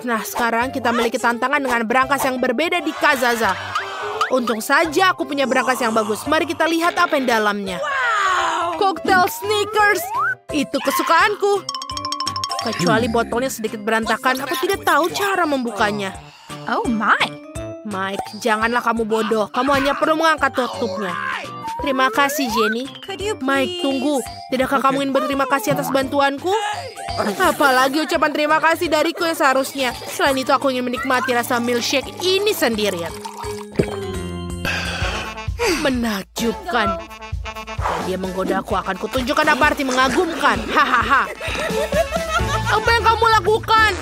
Nah, sekarang kita memiliki tantangan dengan berangkas yang berbeda di Kazaza. Untung saja aku punya berangkas yang bagus. Mari kita lihat apa yang dalamnya. Koktail Snickers. Itu kesukaanku. Kecuali botolnya sedikit berantakan, aku tidak tahu cara membukanya. Oh, Mike, janganlah kamu bodoh. Kamu hanya perlu mengangkat tutupnya. Terima kasih, Jenny. Mike, tunggu. Tidakkah kamu ingin berterima kasih atas bantuanku? Apalagi ucapan terima kasih dariku yang seharusnya. Selain itu, aku ingin menikmati rasa milkshake ini sendirian. Menakjubkan. Dan dia menggoda aku, akan kutunjukkan apa arti mengagumkan. Hahaha. Apa yang kamu lakukan?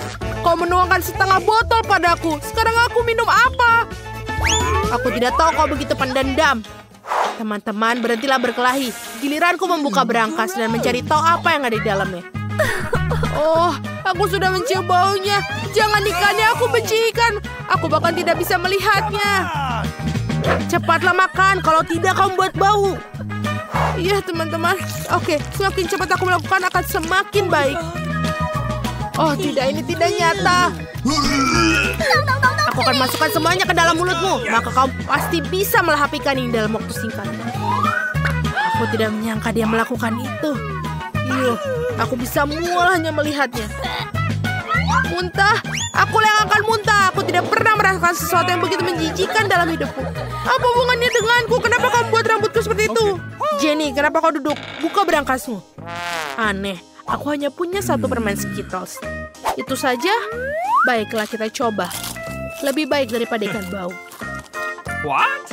Kau menuangkan setengah botol padaku. Sekarang aku minum apa? Aku tidak tahu kau begitu pendendam. Teman-teman, berhentilah berkelahi. Giliranku membuka berangkas dan mencari tahu apa yang ada di dalamnya. Oh, aku sudah mencium baunya. Jangan ikannya, aku benci ikan. Aku bahkan tidak bisa melihatnya. Cepatlah makan, kalau tidak kau membuat bau. Iya, teman-teman. Oke, semakin cepat aku melakukan akan semakin baik. Oh, tidak, ini tidak nyata. Aku akan masukkan semuanya ke dalam mulutmu. Maka kau pasti bisa melahap ikan ini dalam waktu singkat. Aku tidak menyangka dia melakukan itu. Aku bisa mual hanya melihatnya. Muntah, aku yang akan muntah. Aku tidak pernah merasakan sesuatu yang begitu menjijikan dalam hidupku. Apa hubungannya denganku? Kenapa kau buat rambutku seperti itu? Jenny, kenapa kau duduk? Buka berangkasmu. Aneh, aku hanya punya satu permen Skittles. Itu saja? Baiklah, kita coba. Lebih baik daripada ikan bau. What?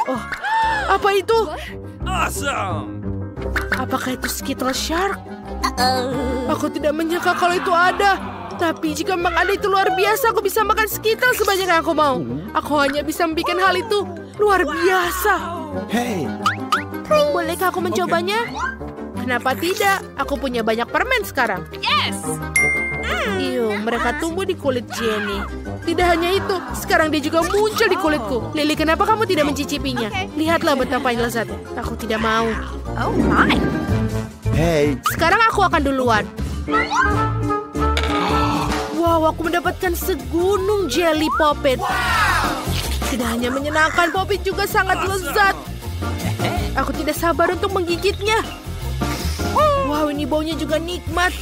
Oh, apa itu? Awesome! Apakah itu Skittles Shark? Aku tidak menyangka kalau itu ada. Tapi jika memang ada itu luar biasa, aku bisa makan Skittles sebanyak yang aku mau. Aku hanya bisa membuat hal itu. Luar biasa. Hey! Bolehkah aku mencobanya? Kenapa tidak? Aku punya banyak permen sekarang. Yes! Mereka tumbuh di kulit Jenny. Tidak hanya itu, sekarang dia juga muncul di kulitku. Lily, kenapa kamu tidak mencicipinya? Lihatlah betapa lezatnya. Aku tidak mau. Oh, my. Hey! Sekarang aku akan duluan. Wow, aku mendapatkan segunung jelly poppet. Tidak hanya menyenangkan, poppet juga sangat lezat. Aku tidak sabar untuk menggigitnya. Wow, ini baunya juga nikmat.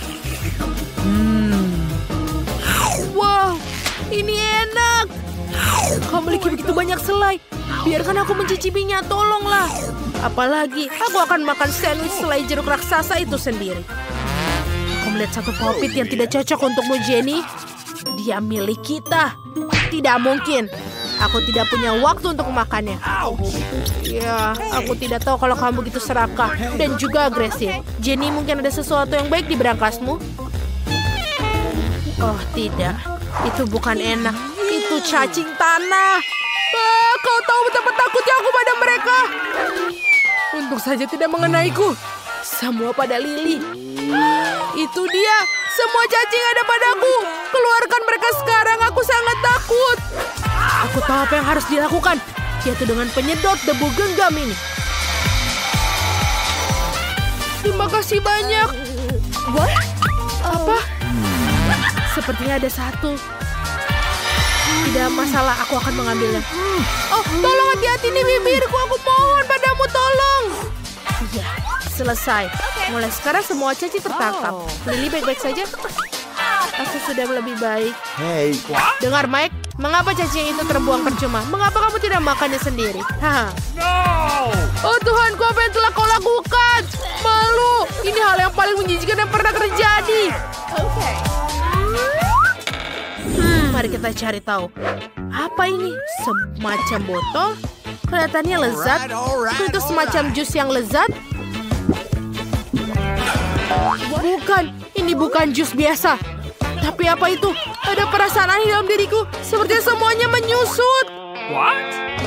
Wow, ini enak. Kau memiliki begitu banyak selai. Biarkan aku mencicipinya, tolonglah. Apalagi, aku akan makan sandwich selai jeruk raksasa itu sendiri. Aku melihat satu poppet yang tidak cocok untukmu, Jenny. Dia milik kita. Tidak mungkin. Aku tidak punya waktu untuk memakannya. Ya, aku tidak tahu kalau kamu begitu serakah dan juga agresif. Jenny, mungkin ada sesuatu yang baik di berangkasmu? Oh, tidak. Itu bukan enak. Itu cacing tanah. Kau tahu betapa takutnya aku pada mereka. Untung saja tidak mengenaiku. Semua pada Lily. Itu dia. Semua cacing ada padaku. Keluarkan mereka sekarang. Aku sangat takut. Aku tahu apa yang harus dilakukan. Yaitu dengan penyedot debu genggam ini. Terima kasih banyak. What? Apa? Sepertinya ada satu. Tidak masalah, aku akan mengambilnya. Oh, tolong hati-hati nih bibirku. Aku mohon padamu, tolong. Iya, selesai. Mulai sekarang semua caci tertangkap. Lily baik-baik saja? Aku sudah lebih baik. Hey! Dengar, Mike. Mengapa cacing itu terbuang percuma? Mengapa kamu tidak makannya sendiri? Haha. No! Oh Tuhanku, apa yang telah kau lakukan? Malu. Ini hal yang paling menjijikan yang pernah terjadi. Okay. Mari kita cari tahu. Apa ini? Semacam botol? Kelihatannya lezat. Itu semacam jus yang lezat? Bukan. Ini bukan jus biasa. Tapi apa itu? Ada perasaan aneh dalam diriku. Sepertinya semuanya menyusut. What?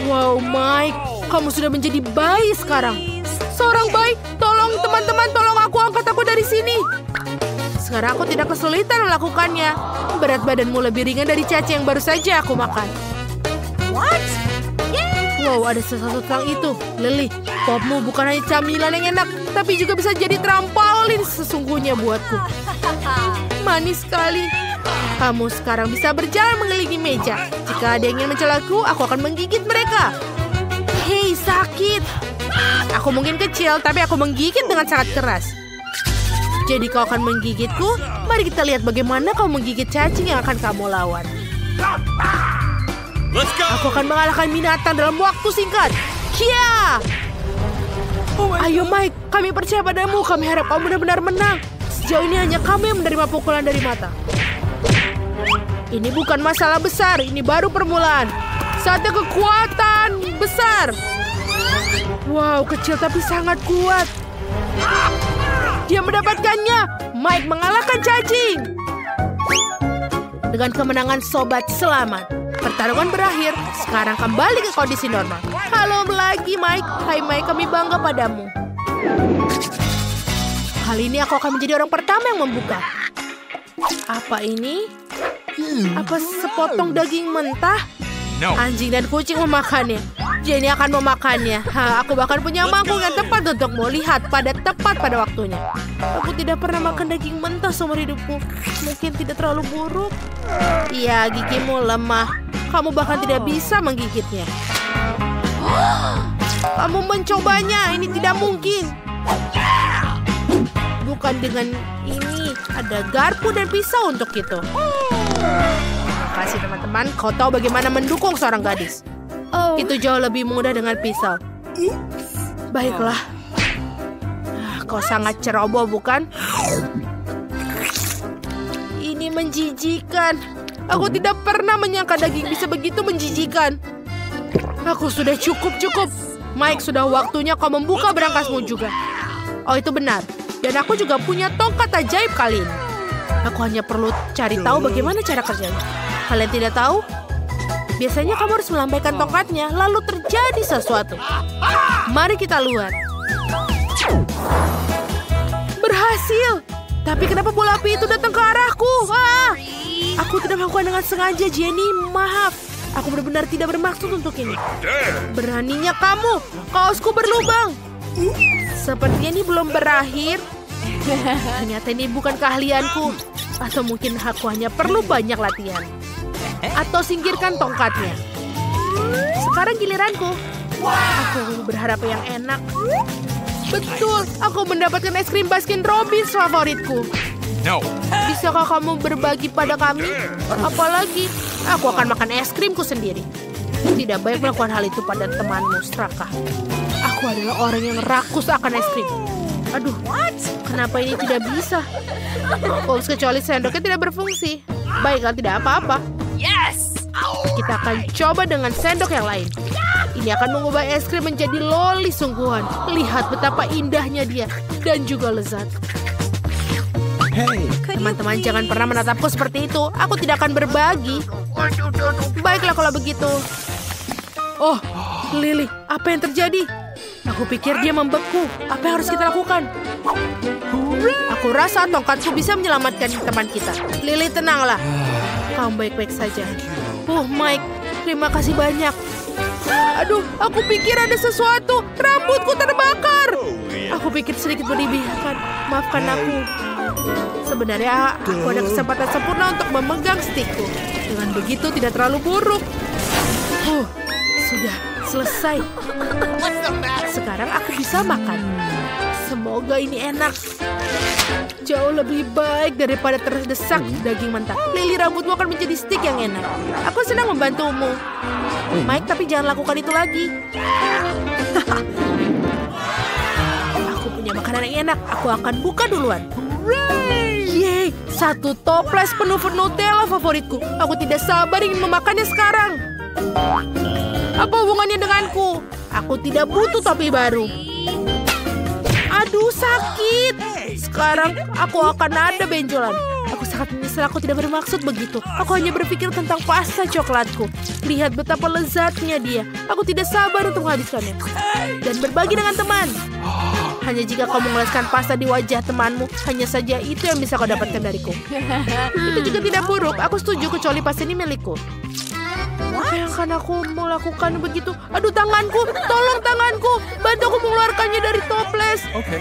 Wow, Mike. Kamu sudah menjadi bayi sekarang. Seorang bayi. Tolong teman-teman, tolong angkat aku dari sini. Sekarang aku tidak kesulitan melakukannya. Berat badanmu lebih ringan dari cacing yang baru saja aku makan. What? Wow, ada sesuatu tentang itu. Lily, popmu bukan hanya camilan yang enak, tapi juga bisa jadi trampolin sesungguhnya buatku. Manis sekali. Kamu sekarang bisa berjalan mengelilingi meja. Jika ada yang ingin mencelaku, aku akan menggigit mereka. Hei, sakit. Aku mungkin kecil, tapi aku menggigit dengan sangat keras. Jadi kau akan menggigitku? Mari kita lihat bagaimana kau menggigit cacing yang akan kamu lawan. Let's go. Aku akan mengalahkan binatang dalam waktu singkat. Kia! Ayo Mike, kami percaya padamu. Kami harap kau benar-benar menang. Sejauh ini hanya kamu yang menerima pukulan dari mata. Ini bukan masalah besar, ini baru permulaan. Saatnya kekuatan besar. Wow, kecil tapi sangat kuat. Dia mendapatkannya. Mike mengalahkan cacing. Dengan kemenangan sobat, selamat. Pertarungan berakhir. Sekarang kembali ke kondisi normal. Halo lagi Mike. Hai Mike, kami bangga padamu. Kali ini aku akan menjadi orang pertama yang membuka. Apa ini? Apa sepotong daging mentah? No. Anjing dan kucing memakannya. Jenny akan memakannya. Aku bahkan punya mangkuk yang tepat untukmu. Lihat, tepat pada waktunya. Aku tidak pernah makan daging mentah seumur hidupku. Mungkin tidak terlalu buruk. Iya, gigimu lemah. Kamu bahkan tidak bisa menggigitnya. Kamu mencobanya. Ini tidak mungkin. Bukan dengan ini. Ada garpu dan pisau untuk itu. Terima kasih teman-teman. Kau tahu bagaimana mendukung seorang gadis. Itu jauh lebih mudah dengan pisau. Baiklah. Kau sangat ceroboh, bukan? Ini menjijikan. Aku tidak pernah menyangka daging bisa begitu menjijikan. Aku sudah cukup. Mike, sudah waktunya kau membuka berangkasmu juga. Oh, itu benar. Dan aku juga punya tongkat ajaib kali ini. Aku hanya perlu cari tahu bagaimana cara kerjanya. Kalian tidak tahu? Biasanya kamu harus melambaikan tongkatnya, lalu terjadi sesuatu. Mari kita lihat. Berhasil! Tapi kenapa bola api itu datang ke arahku? Aku tidak melakukan dengan sengaja, Jenny. Maaf. Aku benar-benar tidak bermaksud untuk ini. Beraninya kamu. Kaosku berlubang. Sepertinya ini belum berakhir. Ternyata ini bukan keahlianku. Atau mungkin aku hanya perlu banyak latihan. Atau singkirkan tongkatnya. Sekarang giliranku. Aku berharap yang enak. Betul, aku mendapatkan es krim Baskin Robbins favoritku. No. Bisakah kamu berbagi pada kami? Apalagi, aku akan makan es krimku sendiri. Tidak baik melakukan hal itu pada temanmu, Straka. Aku adalah orang yang rakus akan es krim. Aduh, kenapa ini tidak bisa? Kecuali sendoknya tidak berfungsi. Baiklah, tidak apa-apa. Yes! Kita akan coba dengan sendok yang lain. Ini akan mengubah es krim menjadi loli sungguhan. Lihat betapa indahnya dia dan juga lezat. Hey. Teman-teman, jangan pernah menatapku seperti itu. Aku tidak akan berbagi. Baiklah kalau begitu. Oh, Lily, apa yang terjadi? Aku pikir dia membeku. Apa yang harus kita lakukan? Aku rasa tongkatku bisa menyelamatkan teman kita. Lily, tenanglah. Kamu baik-baik saja. Mike, terima kasih banyak. Aduh, aku pikir ada sesuatu. Rambutku terbakar. Aku pikir sedikit berlebihan. Maafkan aku. Sebenarnya aku ada kesempatan sempurna untuk memegang stikku. Dengan begitu tidak terlalu buruk. Sudah selesai. Sekarang aku bisa makan. Semoga ini enak. Jauh lebih baik daripada terdesak daging mentah. Lily, rambutmu akan menjadi stik yang enak. Aku senang membantumu. Mike, tapi jangan lakukan itu lagi. Aku punya makanan yang enak. Aku akan buka duluan. Yeay, satu toples penuh Nutella favoritku. Aku tidak sabar ingin memakannya sekarang. Apa hubungannya denganku? Aku tidak butuh topi baru. Aduh, sakit. Sekarang aku akan ada benjolan. Aku sangat menyesal, aku tidak bermaksud begitu. Aku hanya berpikir tentang pasta coklatku. Lihat betapa lezatnya dia. Aku tidak sabar untuk menghabiskannya. Dan berbagi dengan teman. Hanya jika kau mengoleskan pasta di wajah temanmu, hanya saja itu yang bisa kau dapatkan dariku. Itu juga tidak buruk. Aku setuju kecuali pasta ini milikku. Apa yang akan aku melakukan begitu? Aduh, tanganku! Tolong tanganku! Bantu aku mengeluarkannya dari toples. Okay.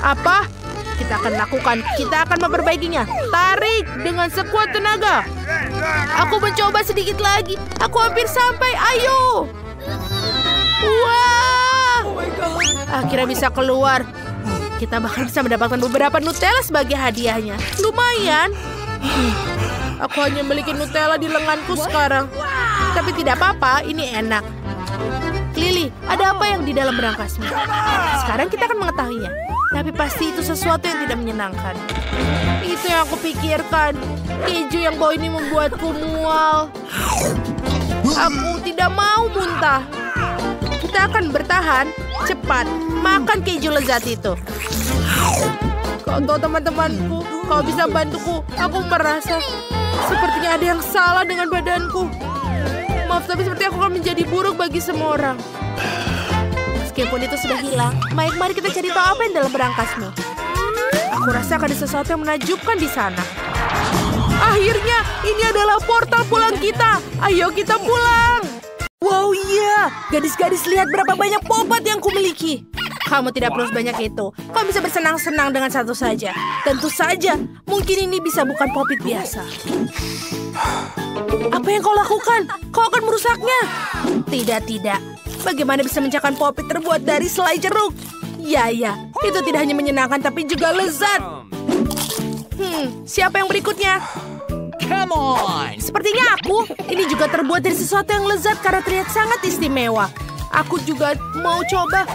Apa? kita akan lakukan. Kita akan memperbaikinya. Tarik dengan sekuat tenaga. Aku mencoba sedikit lagi. Aku hampir sampai. Ayo. Wah. Akhirnya bisa keluar. Kita bahkan bisa mendapatkan beberapa Nutella sebagai hadiahnya. Lumayan. Aku hanya memiliki Nutella di lenganku sekarang. Tapi tidak apa-apa, ini enak. Lily, ada apa yang di dalam berangkasmu? Sekarang kita akan mengetahuinya. Tapi pasti itu sesuatu yang tidak menyenangkan. Itu yang aku pikirkan. Keju yang bau ini membuatku mual. Aku tidak mau muntah. Kita akan bertahan. Cepat, makan keju lezat itu. Kau tahu teman-temanku, kau bisa bantuku. Aku merasa sepertinya ada yang salah dengan badanku. Maaf, tapi seperti aku akan menjadi buruk bagi semua orang. Meskipun itu sudah hilang, mari kita cari tahu apa yang dalam berangkasmu. Aku rasa akan ada sesuatu yang menakjubkan di sana. Akhirnya, ini adalah portal pulang kita. Ayo kita pulang. Wow, iya. Gadis-gadis, lihat berapa banyak popot yang kumiliki. Kamu tidak perlu sebanyak itu. Kamu bisa bersenang-senang dengan satu saja. Tentu saja, mungkin ini bisa bukan popit biasa. Apa yang kau lakukan? Kau akan merusaknya. Tidak. Bagaimana bisa mencakan popit terbuat dari selai jeruk? Ya, itu tidak hanya menyenangkan tapi juga lezat. Siapa yang berikutnya? Come on! Sepertinya aku. Ini juga terbuat dari sesuatu yang lezat karena terlihat sangat istimewa. Aku juga mau coba.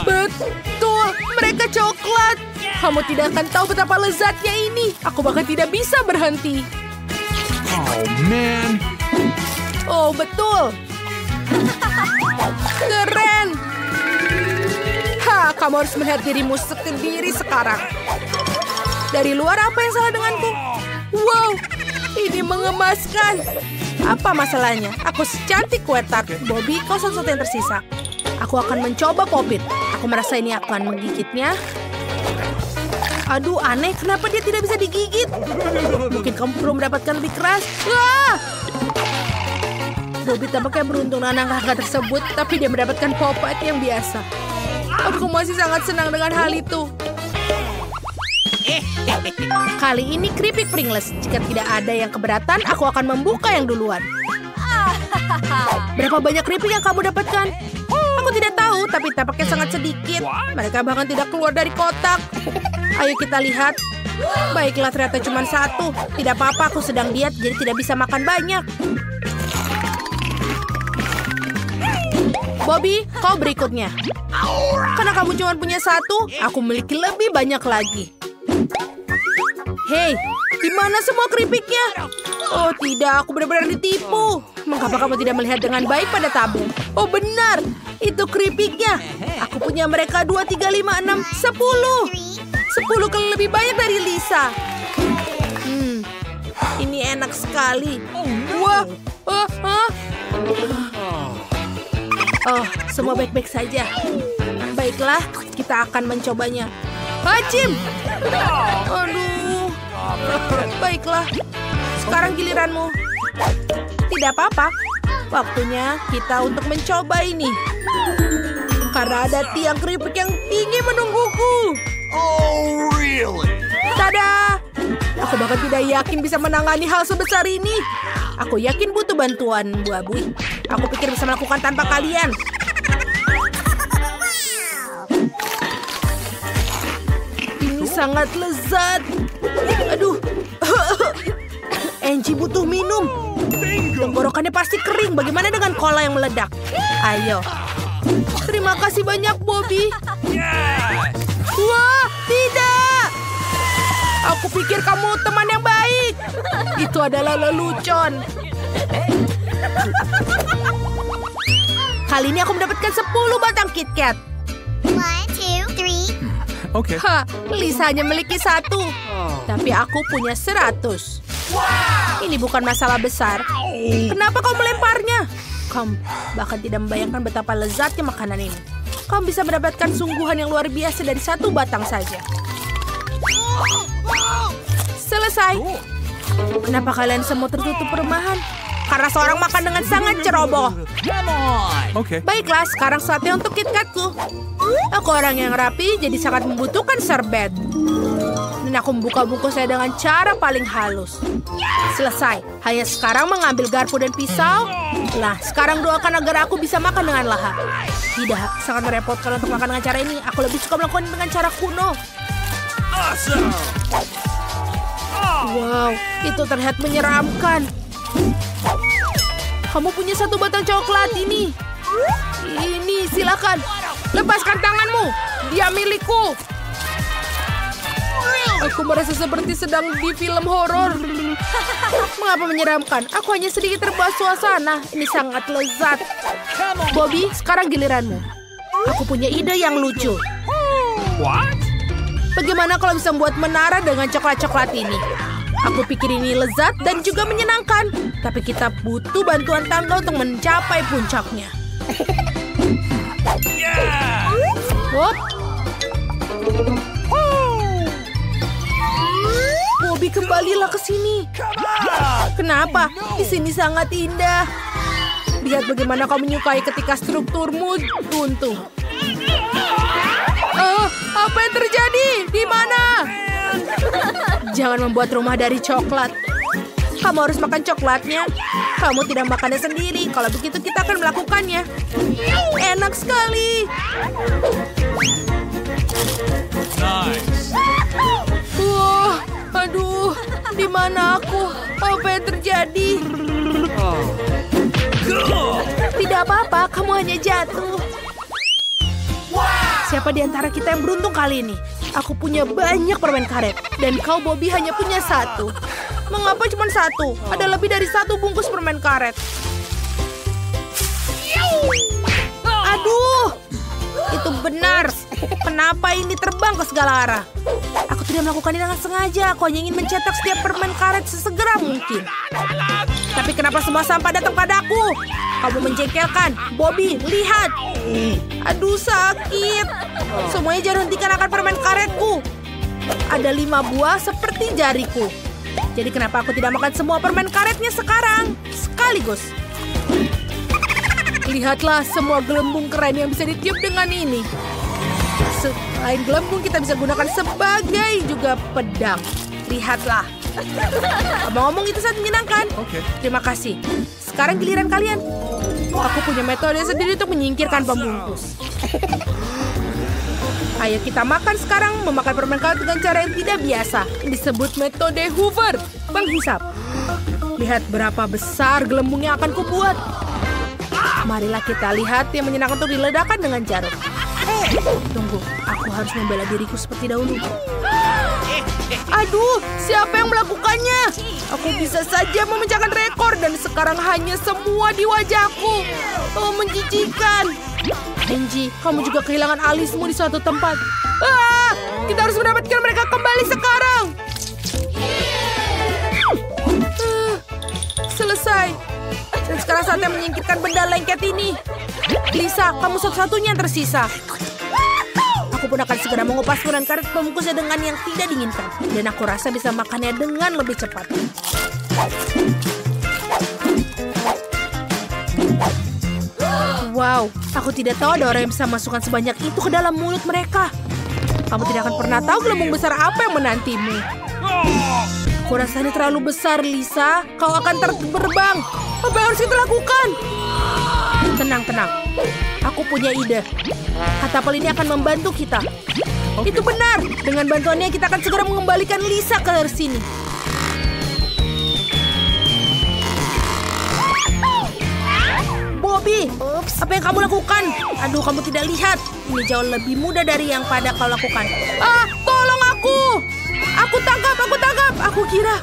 Betul, mereka coklat. Kamu tidak akan tahu betapa lezatnya ini. Aku bahkan tidak bisa berhenti. Oh, man. Oh, betul. Keren. Kamu harus melihat dirimu sendiri sekarang. Dari luar, apa yang salah denganku? Wow, ini mengemaskan. Apa masalahnya? Aku secantik kue tart. Bobby, kau satu-satu yang tersisa. Aku akan mencoba popit. Aku merasa ini akan menggigitnya. Aduh, aneh. Kenapa dia tidak bisa digigit? Mungkin kamu perlu mendapatkan lebih keras. Bobby tampaknya beruntung dengan angka tersebut, tapi dia mendapatkan popit yang biasa. Aku masih sangat senang dengan hal itu. Kali ini keripik Pringles. Jika tidak ada yang keberatan, aku akan membuka yang duluan. Berapa banyak keripik yang kamu dapatkan? Aku tidak tahu, tapi tampaknya sangat sedikit. Mereka bahkan tidak keluar dari kotak. Ayo kita lihat. Baiklah, ternyata cuma satu. Tidak apa-apa, aku sedang diet, jadi tidak bisa makan banyak. Bobby, kau berikutnya. Karena kamu cuma punya satu, aku memiliki lebih banyak lagi. Hei, di mana semua keripiknya? Oh tidak, aku benar-benar ditipu. Mengapa kamu tidak melihat dengan baik pada tabung? Oh benar, itu keripiknya. Aku punya mereka 2, 3, 5, 6, 10. 10 kali lebih banyak dari Lisa. Ini enak sekali. Wah, Oh, semua baik-baik saja. Baiklah, kita akan mencobanya. Hacim! Aduh. Baiklah, sekarang giliranmu. Tidak apa-apa. Waktunya kita untuk mencoba ini. Karena ada tiang keripik yang tinggi menungguku. Oh, really? Tada! Aku bahkan tidak yakin bisa menangani hal sebesar ini. Aku yakin butuh bantuan Bu Abui. Aku pikir bisa melakukan tanpa kalian. Ini sangat lezat. Aduh. Angie butuh minum. Tenggorokannya pasti kering. Bagaimana dengan cola yang meledak? Ayo. Terima kasih banyak, Bobby. Wah, tidak. Aku pikir kamu teman yang baik. Itu adalah lelucon. Kali ini aku mendapatkan 10 batang KitKat. 1, 2, 3. Okay. Lisa hanya memiliki 1. Tapi aku punya 100. Ini bukan masalah besar. Kenapa kau melemparnya? Kamu bahkan tidak membayangkan betapa lezatnya makanan ini. Kamu bisa mendapatkan sungguhan yang luar biasa dari 1 batang saja. Selesai. Kenapa kalian semua tertutup perumahan? Karena seorang makan dengan sangat ceroboh. Okay. Baiklah, sekarang saatnya untuk KitKatku. Aku orang yang rapi, jadi sangat membutuhkan serbet. Dan aku membuka bungkusnya dengan cara paling halus. Selesai. Hanya sekarang mengambil garpu dan pisau. Nah, sekarang doakan agar aku bisa makan dengan lahap. Tidak, sangat merepotkan untuk makan dengan cara ini. Aku lebih suka melakukan dengan cara kuno. Awesome. Wow, itu terlihat menyeramkan. Kamu punya satu batang coklat ini. Ini, silakan. Lepaskan tanganmu. Dia milikku. Aku merasa seperti sedang di film horor. Mengapa menyeramkan? Aku hanya sedikit terbawa suasana. Ini sangat lezat. Bobby, sekarang giliranmu. Aku punya ide yang lucu. What? Bagaimana kalau bisa membuat menara dengan coklat-coklat ini? Aku pikir ini lezat dan juga menyenangkan. Tapi kita butuh bantuan tangga untuk mencapai puncaknya. Yeah! Hop. Bobby, kembalilah ke sini. Kenapa? Di sini sangat indah. Lihat bagaimana kau menyukai ketika strukturmu runtuh. Apa yang terjadi? Di mana? Jangan membuat rumah dari coklat. Kamu harus makan coklatnya. Kamu tidak makannya sendiri. Kalau begitu kita akan melakukannya. Enak sekali. Nice. Wah, aduh, di mana aku? Apa yang terjadi? Tidak apa-apa, kamu hanya jatuh. Siapa di antara kita yang beruntung kali ini? Aku punya banyak permen karet. Dan kau, Bobby, hanya punya satu. Mengapa cuma satu? Ada lebih dari satu bungkus permen karet. Aduh! Itu benar. Kenapa ini terbang ke segala arah? Aku tidak melakukannya dengan sengaja. Aku hanya ingin mencetak setiap permen karet sesegera mungkin. Tapi kenapa semua sampah datang padaku? Kamu menjengkelkan. Bobby, lihat. Aduh, sakit. Semuanya jangan hentikan akan permen karetku. Ada 5 buah seperti jariku. Jadi kenapa aku tidak makan semua permen karetnya sekarang? Sekaligus. Lihatlah semua gelembung keren yang bisa ditiup dengan ini. Selain gelembung, kita bisa gunakan sebagai juga pedang. Lihatlah. Ngomong-ngomong, itu sangat menyenangkan. Terima kasih. Sekarang giliran kalian. Aku punya metode sendiri untuk menyingkirkan pembungkus. Ayo kita makan sekarang, memakan permen karet dengan cara yang tidak biasa. Ini disebut metode Hoover, penghisap. Lihat berapa besar gelembung yang akan kubuat. Marilah kita lihat yang menyenangkan untuk diledakkan dengan jarum. Tunggu, aku harus membela diriku seperti dahulu. Aduh, siapa yang melakukannya? Aku bisa saja memecahkan rekor dan sekarang hanya semua di wajahku. Oh, menjijikan. Angie, kamu juga kehilangan alismu di suatu tempat. Kita harus mendapatkan mereka kembali sekarang. Selesai. Dan sekarang saatnya menyingkirkan benda lengket ini. Lisa, kamu satu-satunya yang tersisa. Aku pun akan segera mengupas permen karet pembungkusnya dengan yang tidak diinginkan. Dan aku rasa bisa makannya dengan lebih cepat. Wow, aku tidak tahu ada orang yang bisa masukkan sebanyak itu ke dalam mulut mereka. Kamu tidak akan pernah tahu gelembung besar apa yang menantimu. Aku rasa ini terlalu besar, Lisa. Kau akan terbang. Apa yang harus kita lakukan? Tenang, tenang. Aku punya ide. Katapel ini akan membantu kita. Itu benar. Dengan bantuannya kita akan segera mengembalikan Lisa ke sini. Bobby, apa yang kamu lakukan? Aduh, kamu tidak lihat. Ini jauh lebih mudah dari yang pada kau lakukan. Tolong aku. Aku tangkap. Aku kira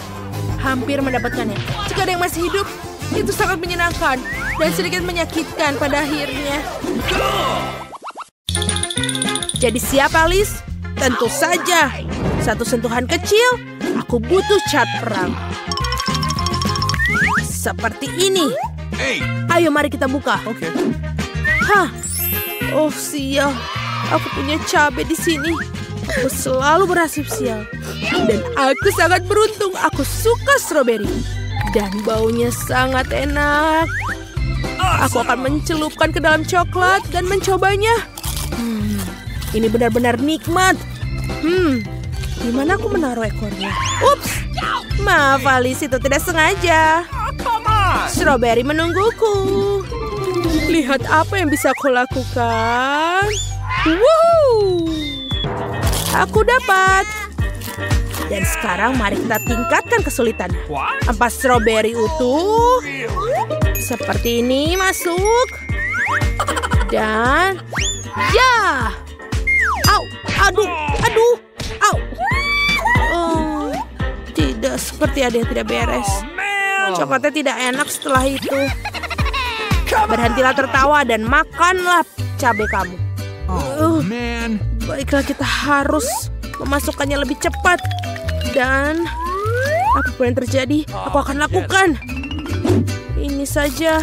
hampir mendapatkannya. Jika ada yang masih hidup, itu sangat menyenangkan dan sedikit menyakitkan pada akhirnya. Jadi siap, Alice? Tentu saja. Satu sentuhan kecil, aku butuh cat perang. Seperti ini. Ayo, mari kita buka. Oh, sial. Aku punya cabai di sini. Aku selalu bernasib sial. Dan aku sangat beruntung. Aku suka stroberi. Dan baunya sangat enak. Aku akan mencelupkan ke dalam coklat dan mencobanya. Ini benar-benar nikmat. Di mana aku menaruh ekornya? Ups, maaf Alice, itu tidak sengaja. Come on. Strawberry menungguku. Lihat apa yang bisa aku lakukan. Woohoo! Aku dapat. Dan sekarang mari kita tingkatkan kesulitan. What? 4 strawberry utuh. Seperti ini masuk. Dan ya. Au, aduh, aduh, au. Oh, tidak, seperti ada yang tidak beres. Man. Coklatnya tidak enak setelah itu. Berhentilah tertawa dan makanlah cabai kamu. Oh man. Baiklah, kita harus memasukkannya lebih cepat. Dan apapun yang terjadi, aku akan lakukan. Ini saja.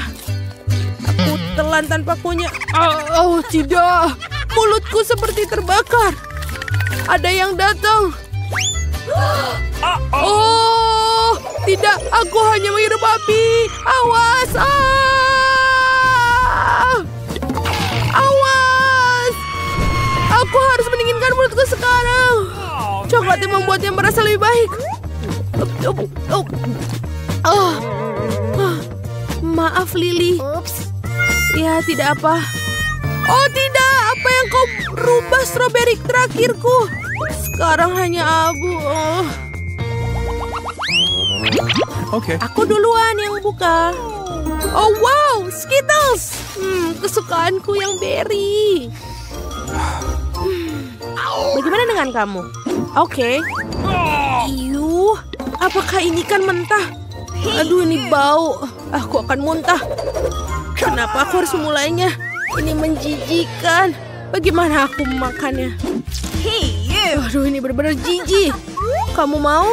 Aku telan tanpa punya. Oh, tidak. Mulutku seperti terbakar. Ada yang datang. Oh, tidak. Aku hanya menghirup api. Awas. Awas. Aku harus mendinginkan mulutku sekarang. Coklatnya membuatnya merasa lebih baik. Maaf, Lily. Oops. Ya, tidak apa. Oh, tidak. Apa yang kau rubah strawberry terakhirku? Sekarang hanya abu. Okay. Aku duluan yang buka. Oh, wow. Skittles. Kesukaanku yang berry. Bagaimana dengan kamu? Oke. Iuh, apakah ini kan mentah? Aduh, ini bau. Aku akan muntah. Kenapa aku harus memulainya? Ini menjijikan. Bagaimana aku memakannya? Aduh, ini benar-benar jijik. Kamu mau?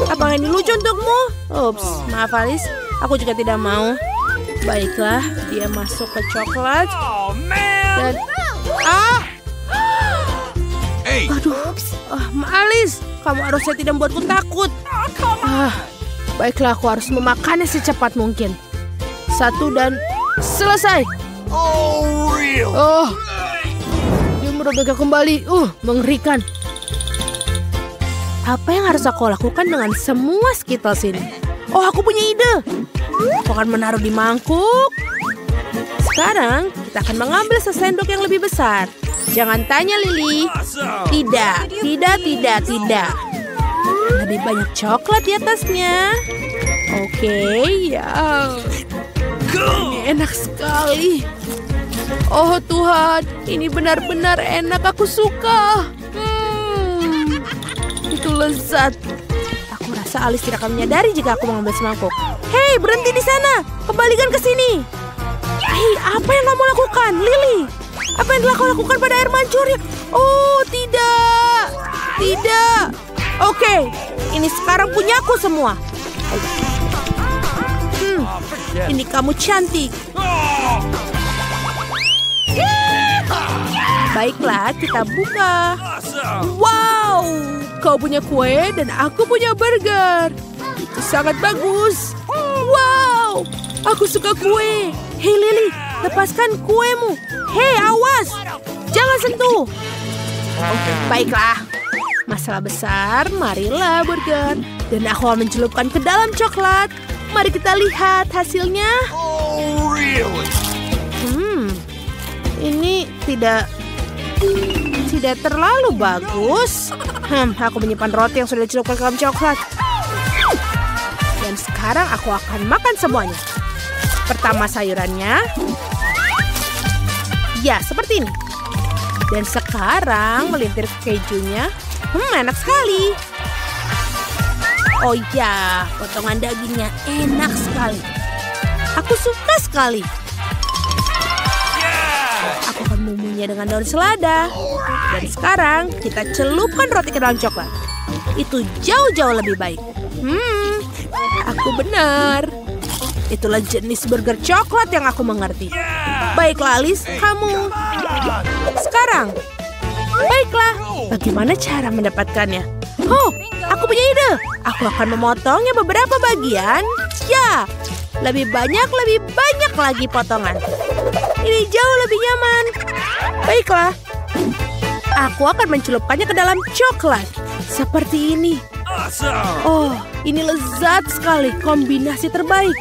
Apakah ini lucu untukmu? Ups, maaf Alice. Aku juga tidak mau. Baiklah, dia masuk ke coklat. Oh man. Dan Hey. aduh, Alice, kamu harusnya tidak membuatku takut. Baiklah, aku harus memakannya secepat mungkin. 1 dan selesai. Oh real. Oh, dia merobeknya kembali. Mengerikan. Apa yang harus aku lakukan dengan semua Skittles ini? Oh, aku punya ide. Aku akan menaruh di mangkuk. Sekarang kita akan mengambil sesendok yang lebih besar. Jangan tanya, Lily. Awesome. Tidak. Lebih banyak coklat di atasnya. Oke, ya. Ini enak sekali. Oh Tuhan, ini benar-benar enak. Aku suka. Itu lezat. Aku rasa Alice tidak akan menyadari jika aku mengambil semangkuk. Hei, berhenti di sana. Kembalikan ke sini. Hei, apa yang kamu lakukan, Lily? Apa yang telah kau lakukan pada air mancurnya? Oh, tidak. Oke, ini sekarang punyaku semua. Ini kamu cantik. Baiklah, kita buka. Awesome. Wow, kau punya kue dan aku punya burger. Itu sangat bagus. Wow, aku suka kue. Hei Lily, lepaskan kuemu. Hei, awas. Jangan sentuh. Baiklah. Masalah besar, marilah burger. Dan aku akan mencelupkan ke dalam coklat. Mari kita lihat hasilnya. Oh really. Ini tidak terlalu bagus. Aku menyimpan roti yang sudah dicelupkan ke dalam coklat. Dan sekarang aku akan makan semuanya. Pertama sayurannya. Ya, seperti ini. Dan sekarang melintir ke kejunya. Enak sekali. Oh ya, potongan dagingnya enak sekali. Aku suka sekali. Aku akan bumbunya dengan daun selada. Dan sekarang kita celupkan roti ke dalam coklat. Itu jauh-jauh lebih baik. Aku benar. Itulah jenis burger coklat yang aku mengerti. Baiklah Alice, kamu. Sekarang. Baiklah, bagaimana cara mendapatkannya? Oh, aku punya ide. Aku akan memotongnya beberapa bagian. Ya, lebih banyak lagi potongan. Ini jauh lebih nyaman. Baiklah. Aku akan mencelupkannya ke dalam coklat. Seperti ini. Awesome. Oh, ini lezat sekali. Kombinasi terbaik.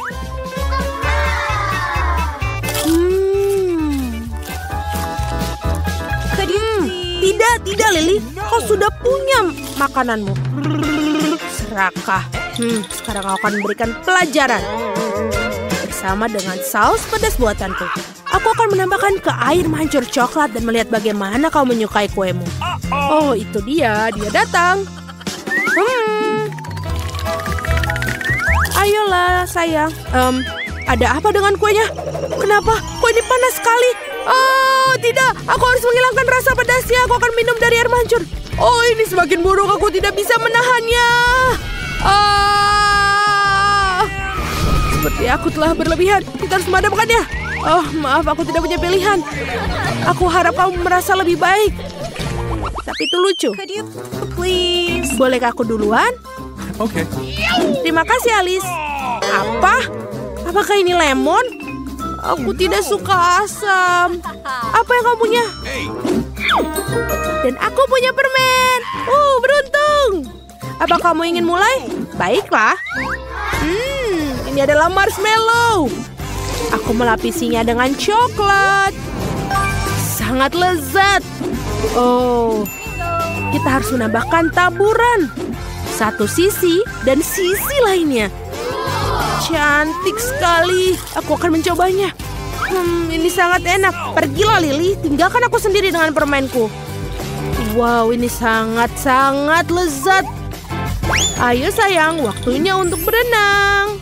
Tidak, Lily. Kau sudah punya makananmu. Serakah. Sekarang aku akan memberikan pelajaran. Bersama dengan saus pedas buatanku. Aku akan menambahkan ke air mancur coklat dan melihat bagaimana kau menyukai kuemu. Oh, itu dia. Dia datang. Ayolah, sayang. Ada apa dengan kuenya? Kenapa? Kue ini panas sekali. Oh, tidak. Aku harus menghilangkan rasa pedasnya. Aku akan minum dari air mancur. Oh, ini semakin buruk. Aku tidak bisa menahannya. Seperti aku telah berlebihan. Kita harus memadamkannya. Oh, maaf. Aku tidak punya pilihan. Aku harap kamu merasa lebih baik. Tapi itu lucu. Please. Bolehkah aku duluan? Okay. Terima kasih, Alice. Apa? Apakah ini lemon? Aku tidak suka asam. Apa yang kamu punya? Hey. Dan aku punya permen. Beruntung. Apa kamu ingin mulai? Baiklah. Ini adalah marshmallow. Aku melapisinya dengan coklat. Sangat lezat. Oh, kita harus menambahkan taburan. Satu sisi dan sisi lainnya. Cantik sekali. Aku akan mencobanya. Ini sangat enak. Pergilah, Lily. Tinggalkan aku sendiri dengan permenku. Wow, ini sangat-sangat lezat. Ayo sayang, waktunya untuk berenang.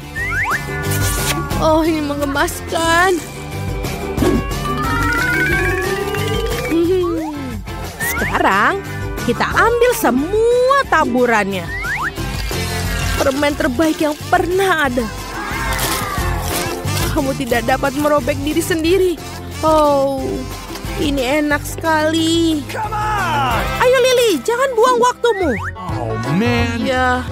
Oh, ini menggemaskan. Sekarang, kita ambil semua taburannya. Permen terbaik yang pernah ada. Kamu tidak dapat merobek diri sendiri. Oh, ini enak sekali. Come on. Ayo Lily, jangan buang waktumu. Oh, man. Ya,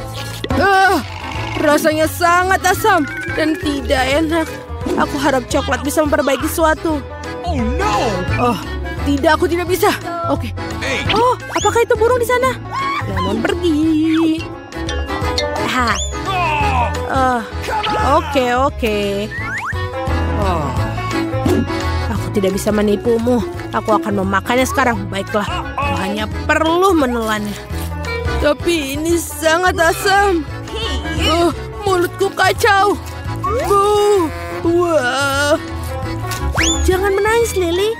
rasanya sangat asam dan tidak enak. Aku harap coklat bisa memperbaiki sesuatu. Oh, no. Oh, tidak, aku tidak bisa. Oke. Hey. Oh, apakah itu burung di sana? Lemon pergi. Oke. Aku tidak bisa menipumu. Aku akan memakannya sekarang. Baiklah, aku hanya perlu menelannya. Tapi ini sangat asam. Mulutku kacau. Wah. Jangan menangis, Lily.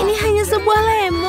Ini hanya sebuah lemon.